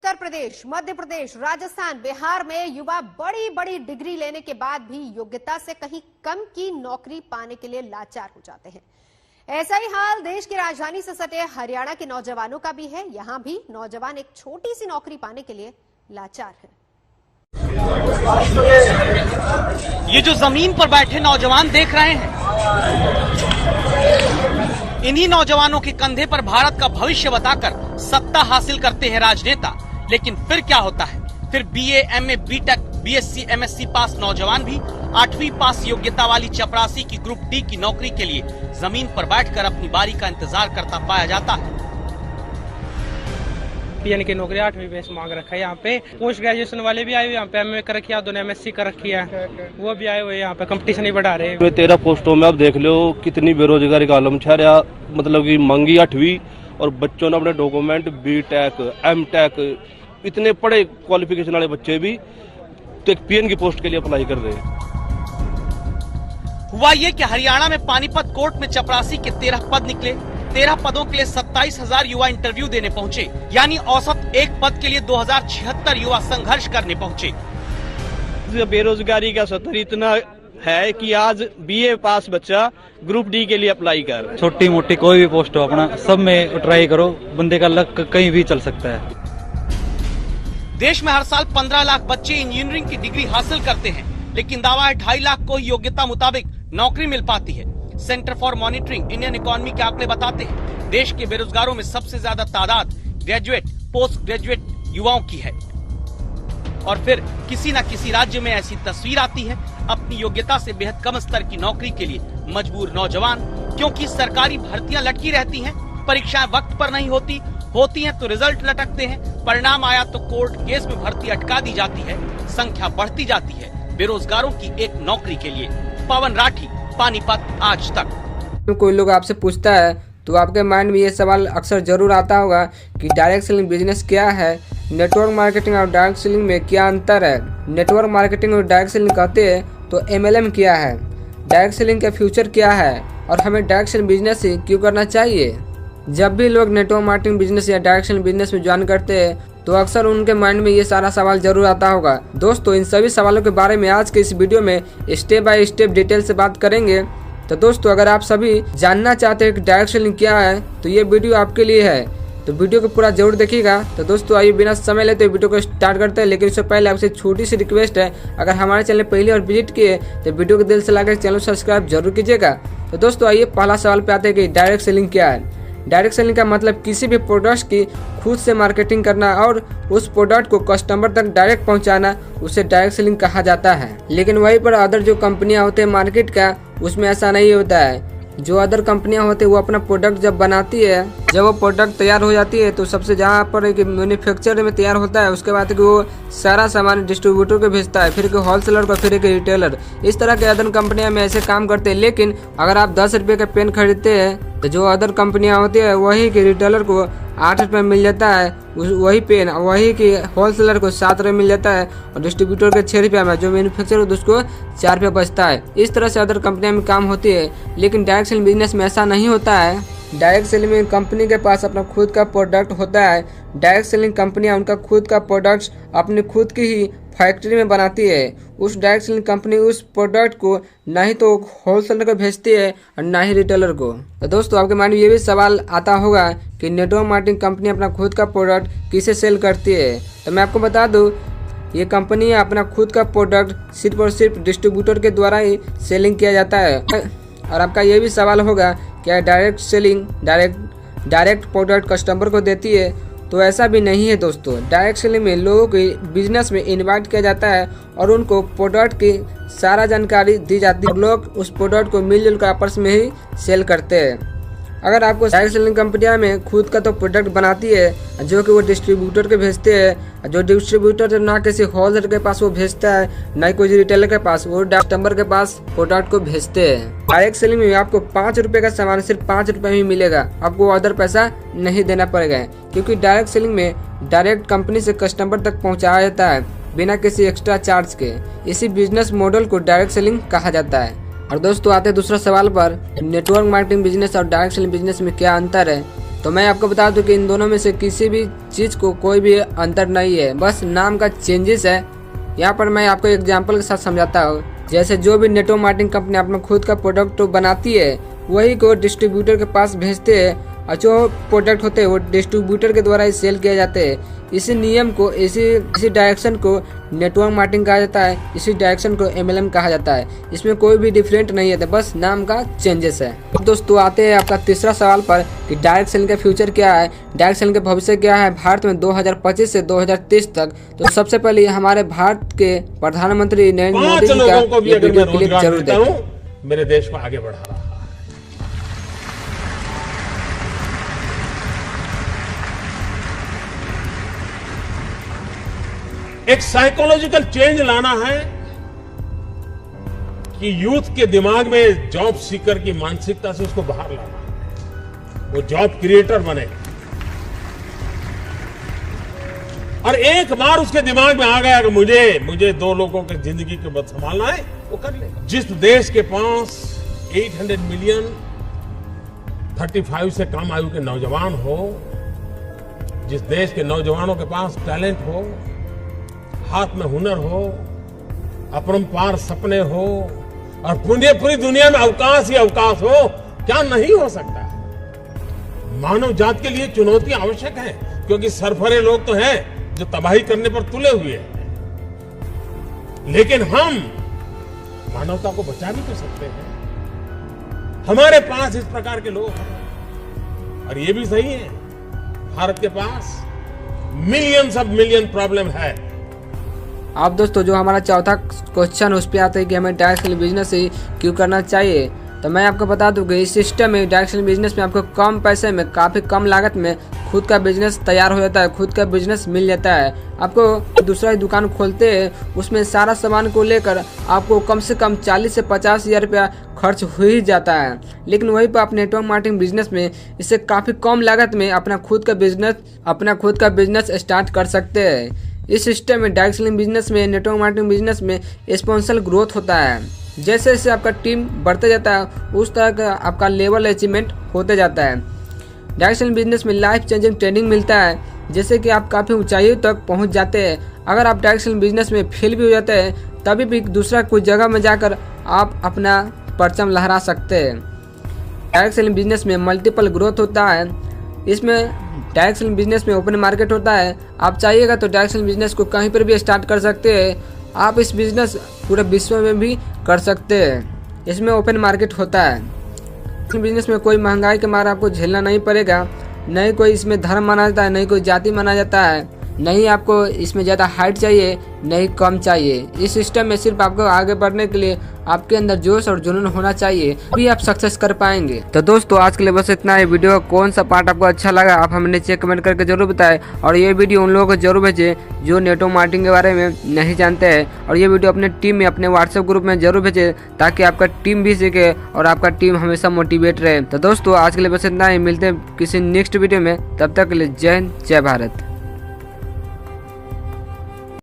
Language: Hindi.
उत्तर प्रदेश, मध्य प्रदेश, राजस्थान, बिहार में युवा बड़ी बड़ी डिग्री लेने के बाद भी योग्यता से कहीं कम की नौकरी पाने के लिए लाचार हो जाते हैं। ऐसा ही हाल देश की राजधानी से सटे हरियाणा के नौजवानों का भी है। यहां भी नौजवान एक छोटी सी नौकरी पाने के लिए लाचार है। ये जो जमीन पर बैठे नौजवान देख रहे हैं, इन्हीं नौजवानों के कंधे पर भारत का भविष्य बताकर सत्ता हासिल करते हैं राजनेता। लेकिन फिर क्या होता है? फिर BA, MA, BTech, BSc, MSc pass नौजवान भी 8वीं पास योग्यता वाली चपरासी की ग्रुप डी की नौकरी के लिए जमीन पर बैठकर अपनी बारी का इंतजार करता पाया जाता है। पीएन की नौकरी 8वीं बेस मांग रखा है। यहाँ पे पोस्ट ग्रेजुएशन वाले भी आए हुए, यहाँ पे एमए कर रखी है, दोनों एमएससी कर रखी है, वो भी आए हुए। यहाँ पे कंपटीशन ही बढ़ा रहे हैं। 13 पोस्टों में अब देख लो कितनी बेरोजगारी का आलम छा रहा। मतलब की मांगी 8वीं और बच्चों ने अपने डॉक्यूमेंट बीटेक, एमटेक, इतने बड़े क्वालिफिकेशन वाले बच्चे भी पीएन की पोस्ट के लिए अप्लाई कर रहे हैं। हुआ ये कि हरियाणा में पानीपत कोर्ट में चपरासी के 13 पद निकले। 13 पदों के लिए 27,000 युवा इंटरव्यू देने पहुंचे, यानी औसत एक पद के लिए 2076 युवा संघर्ष करने पहुंचे। बेरोजगारी का स्तर इतना है कि आज बीए पास बच्चा ग्रुप डी के लिए अप्लाई कर। छोटी मोटी कोई भी पोस्ट हो, अपना सब में ट्राई करो, बंदे का लक कहीं भी चल सकता है। देश में हर साल 15 लाख बच्चे इंजीनियरिंग की डिग्री हासिल करते हैं, लेकिन दावा है 2.5 लाख को ही योग्यता मुताबिक नौकरी मिल पाती है। Centre for monitoring Indian economy के आंकड़े बताते हैं देश के बेरोजगारों में सबसे ज्यादा तादाद ग्रेजुएट, पोस्ट ग्रेजुएट युवाओं की है। और फिर किसी न किसी राज्य में ऐसी तस्वीर आती है, अपनी योग्यता से बेहद कम स्तर की नौकरी के लिए मजबूर नौजवान। क्योंकि सरकारी भर्तियां लटकी रहती हैं, परीक्षाएं वक्त पर नहीं होती हैं तो रिजल्ट लटकते हैं, परिणाम आया तो कोर्ट केस में भर्ती अटका दी जाती है, संख्या बढ़ती जाती है बेरोजगारों की एक नौकरी के लिए। पवन राठी, पानीपत, आज तक। कोई लोग आपसे पूछता है तो आपके माइंड में ये सवाल अक्सर जरूर आता होगा कि डायरेक्ट सेलिंग बिजनेस क्या है, नेटवर्क मार्केटिंग और डायरेक्ट सेलिंग में क्या अंतर है। नेटवर्क मार्केटिंग और डायरेक्ट सेलिंग कहते हैं तो MLM क्या है, डायरेक्ट सेलिंग का फ्यूचर क्या है और हमें डायरेक्ट सेलिंग बिजनेस ही क्यों करना चाहिए। जब भी लोग नेटवर्क मार्केटिंग बिजनेस या डायरेक्ट सेलिंग बिजनेस में ज्वाइन करते हैं तो अक्सर उनके माइंड में ये सारा सवाल जरूर आता होगा। दोस्तों, इन सभी सवालों के बारे में आज के इस वीडियो में स्टेप बाय स्टेप डिटेल से बात करेंगे। तो दोस्तों, अगर आप सभी जानना चाहते हैं कि डायरेक्ट सेलिंग क्या है तो ये वीडियो आपके लिए है, तो वीडियो को पूरा जरूर देखिएगा। तो दोस्तों, आइए बिना समय लेते वीडियो को स्टार्ट करते हैं। लेकिन उससे पहले आपसे छोटी सी रिक्वेस्ट है, अगर हमारे चैनल पहली और विजिट किए तो वीडियो को दिल से लाकर चैनल सब्सक्राइब जरूर कीजिएगा। तो दोस्तों, आइए पहला सवाल पे आते हैं कि डायरेक्ट सेलिंग क्या है। डायरेक्ट सेलिंग का मतलब किसी भी प्रोडक्ट की खुद से मार्केटिंग करना और उस प्रोडक्ट को कस्टमर तक डायरेक्ट पहुंचाना, उसे डायरेक्ट सेलिंग कहा जाता है। लेकिन वहीं पर अदर जो कंपनियां होते हैं मार्केट का, उसमें ऐसा नहीं होता है। जो अदर कंपनियां होती है वो अपना प्रोडक्ट जब बनाती है, जब वो प्रोडक्ट तैयार हो जाती है तो सबसे जहाँ पर एक मैन्युफैक्चर में तैयार होता है, उसके बाद वो सारा सामान डिस्ट्रीब्यूटर को भेजता है, फिर एक होलसेलर को, फिर एक रिटेलर। इस तरह के अदर कंपनियां में ऐसे काम करते हैं। लेकिन अगर आप 10 रुपये का पेन खरीदते हैं तो जो अदर कंपनियां होती है वही के रिटेलर को 8 रुपये मिल जाता है वही पेन, वही की होलसेलर को 7 रुपये मिल जाता है और डिस्ट्रीब्यूटर के 6 रुपये में, जो मैन्युफैक्चर होता है उसको 4 रुपये बचता है। इस तरह से अदर कंपनियां में काम होती है। लेकिन डायरेक्ट सेलिंग बिजनेस में ऐसा नहीं होता है। डायरेक्ट सेलिंग में कंपनी के पास अपना खुद का प्रोडक्ट होता है। डायरेक्ट सेलिंग कंपनियां उनका खुद का प्रोडक्ट्स अपनी खुद की ही फैक्ट्री में बनाती है। उस डायरेक्ट सेलिंग कंपनी उस प्रोडक्ट को नहीं तो होलसेलर को भेजती है और ना ही रिटेलर को। तो दोस्तों, आपके माइंड में ये भी सवाल आता होगा कि नेटवर्क मार्केटिंग कंपनी अपना खुद का प्रोडक्ट किसे सेल करती है। तो मैं आपको बता दूं, ये कंपनी अपना खुद का प्रोडक्ट सिर्फ और सिर्फ डिस्ट्रीब्यूटर के द्वारा ही सेलिंग किया जाता है। और आपका ये भी सवाल होगा क्या direct selling direct product customer को देती है, तो ऐसा भी नहीं है दोस्तों। डायरेक्ट सेलिंग में लोगों को बिजनेस में इन्वाइट किया जाता है और उनको प्रोडक्ट की सारा जानकारी दी जाती है। लोग उस प्रोडक्ट को मिलजुल कर आपस में ही सेल करते हैं। अगर आपको डायरेक्ट सेलिंग कंपनियां में खुद का तो प्रोडक्ट बनाती है जो कि वो डिस्ट्रीब्यूटर के भेजते हैं, जो डिस्ट्रीब्यूटर ना किसी होलसेलर के पास वो भेजता है, ना कोई रिटेलर के पास, वो कस्टमर के पास प्रोडक्ट को भेजते हैं। डायरेक्ट सेलिंग में आपको 5 रुपये का सामान सिर्फ 5 रुपये में मिलेगा, आपको अदर पैसा नहीं देना पड़ेगा। क्योंकि डायरेक्ट सेलिंग में डायरेक्ट कंपनी से कस्टमर तक पहुँचाया जाता है बिना किसी एक्स्ट्रा चार्ज के। इसी बिजनेस मॉडल को डायरेक्ट सेलिंग कहा जाता है। और दोस्तों, आते हैं दूसरा सवाल पर, नेटवर्क मार्केटिंग बिजनेस और डायरेक्ट सेलिंग बिजनेस में क्या अंतर है। तो मैं आपको बता दूं कि इन दोनों में से किसी भी चीज को कोई भी अंतर नहीं है, बस नाम का चेंजेस है। यहाँ पर मैं आपको एग्जांपल के साथ समझाता हूँ। जैसे जो भी नेटवर्क मार्केटिंग कंपनी अपना खुद का प्रोडक्ट बनाती है वही को डिस्ट्रीब्यूटर के पास भेजते हैं और जो प्रोडक्ट होते हैं वो डिस्ट्रीब्यूटर के द्वारा ही सेल किए जाते हैं। इसी नियम को इसी डायरेक्शन को नेटवर्क मार्केटिंग कहा जाता है, इसी डायरेक्शन को MLM कहा जाता है। इसमें कोई भी डिफरेंट नहीं है, तो बस नाम का चेंजेस है। अब दोस्तों आते हैं आपका तीसरा सवाल पर कि डायरेक्ट सेलिंग का फ्यूचर क्या है, डायरेक्ट सेलिंग का भविष्य क्या है भारत में 2025 से 2030 तक। तो सबसे पहले हमारे भारत के प्रधानमंत्री नरेंद्र मोदी जी का ये वीडियो क्लिप जरूर देखें। मेरे देश को आगे बढ़ा रहा है। एक साइकोलॉजिकल चेंज लाना है कि यूथ के दिमाग में जॉब सीकर की मानसिकता से उसको बाहर लाना है, वो जॉब क्रिएटर बने। और एक बार उसके दिमाग में आ गया कि मुझे 2 लोगों की जिंदगी को बद संभालना है, वो कर लेगा। जिस देश के पास 800 मिलियन 35 से कम आयु के नौजवान हो, जिस देश के नौजवानों के पास टैलेंट हो, हाथ में हुनर हो, अपरंपार सपने हो और पूरी दुनिया में अवकाश ही अवकाश हो, क्या नहीं हो सकता है। मानव जात के लिए चुनौती आवश्यक है, क्योंकि सरफरे लोग तो हैं जो तबाही करने पर तुले हुए हैं, लेकिन हम मानवता को बचा भी तो सकते हैं। हमारे पास इस प्रकार के लोग हैं। और ये भी सही है, भारत के पास मिलियन प्रॉब्लम है। अब दोस्तों जो हमारा चौथा क्वेश्चन उस पर आता है कि हमें डायरेक्ट सेलिंग बिजनेस ही क्यों करना चाहिए। तो मैं आपको बता दूं कि इस सिस्टम में डायरेक्ट सेलिंग बिजनेस में आपको कम पैसे में काफ़ी कम लागत में खुद का बिजनेस तैयार हो जाता है, खुद का बिजनेस मिल जाता है। आपको दूसरा दुकान खोलते हैं, उसमें सारा सामान को लेकर आपको कम से कम 40 से 50 हज़ार रुपया खर्च हो ही जाता है। लेकिन वहीं पर आप नेटवर्क मार्केटिंग बिजनेस में इससे काफ़ी कम लागत में अपना खुद का बिजनेस स्टार्ट कर सकते हैं। इस सिस्टम में डायरेक्ट सेलिंग बिजनेस में, नेटवर्क मार्केटिंग बिजनेस में एक्सपोनेंशियल ग्रोथ होता है। जैसे जैसे आपका टीम बढ़ते जाता है उस तरह का आपका लेवल अचीवमेंट होते जाता है। डायरेक्ट सेलिंग बिजनेस में लाइफ चेंजिंग ट्रेनिंग मिलता है, जैसे कि आप काफ़ी ऊंचाइयों तक पहुंच जाते हैं। अगर आप डायरेक्ट सेलिंग बिजनेस में फेल भी हो जाते हैं तभी भी दूसरा कोई जगह में जाकर आप अपना परचम लहरा सकते हैं। डायरेक्ट सेलिंग बिजनेस में मल्टीपल ग्रोथ होता है। इसमें डायरेक्ट सेलिंग बिजनेस में ओपन मार्केट होता है। आप चाहिएगा तो डायरेक्ट सेलिंग बिजनेस को कहीं पर भी स्टार्ट कर सकते हैं। आप इस बिजनेस पूरे विश्व में भी कर सकते हैं। इसमें ओपन मार्केट होता है। बिजनेस में कोई महंगाई के मारे आपको झेलना नहीं पड़ेगा, नहीं कोई इसमें धर्म माना जाता है, नहीं कोई जाति माना जाता है, नहीं आपको इसमें ज़्यादा हाइट चाहिए, नहीं कम चाहिए। इस सिस्टम में सिर्फ आपको आगे बढ़ने के लिए आपके अंदर जोश और जुनून होना चाहिए, तभी आप सक्सेस कर पाएंगे। तो दोस्तों आज के लिए बस इतना ही। वीडियो का कौन सा पार्ट आपको अच्छा लगा आप हमें नीचे कमेंट करके जरूर बताएं, और ये वीडियो उन लोगों को जरूर भेजें जो नेटवर्क मार्केटिंग के बारे में नहीं जानते हैं, और ये वीडियो अपने टीम में, अपने व्हाट्सएप ग्रुप में जरूर भेजें ताकि आपका टीम भी सीखे और आपका टीम हमेशा मोटिवेट रहे। तो दोस्तों आज के लिए बस इतना ही, मिलते हैं किसी नेक्स्ट वीडियो में, तब तक के लिए जय हिंद, जय भारत।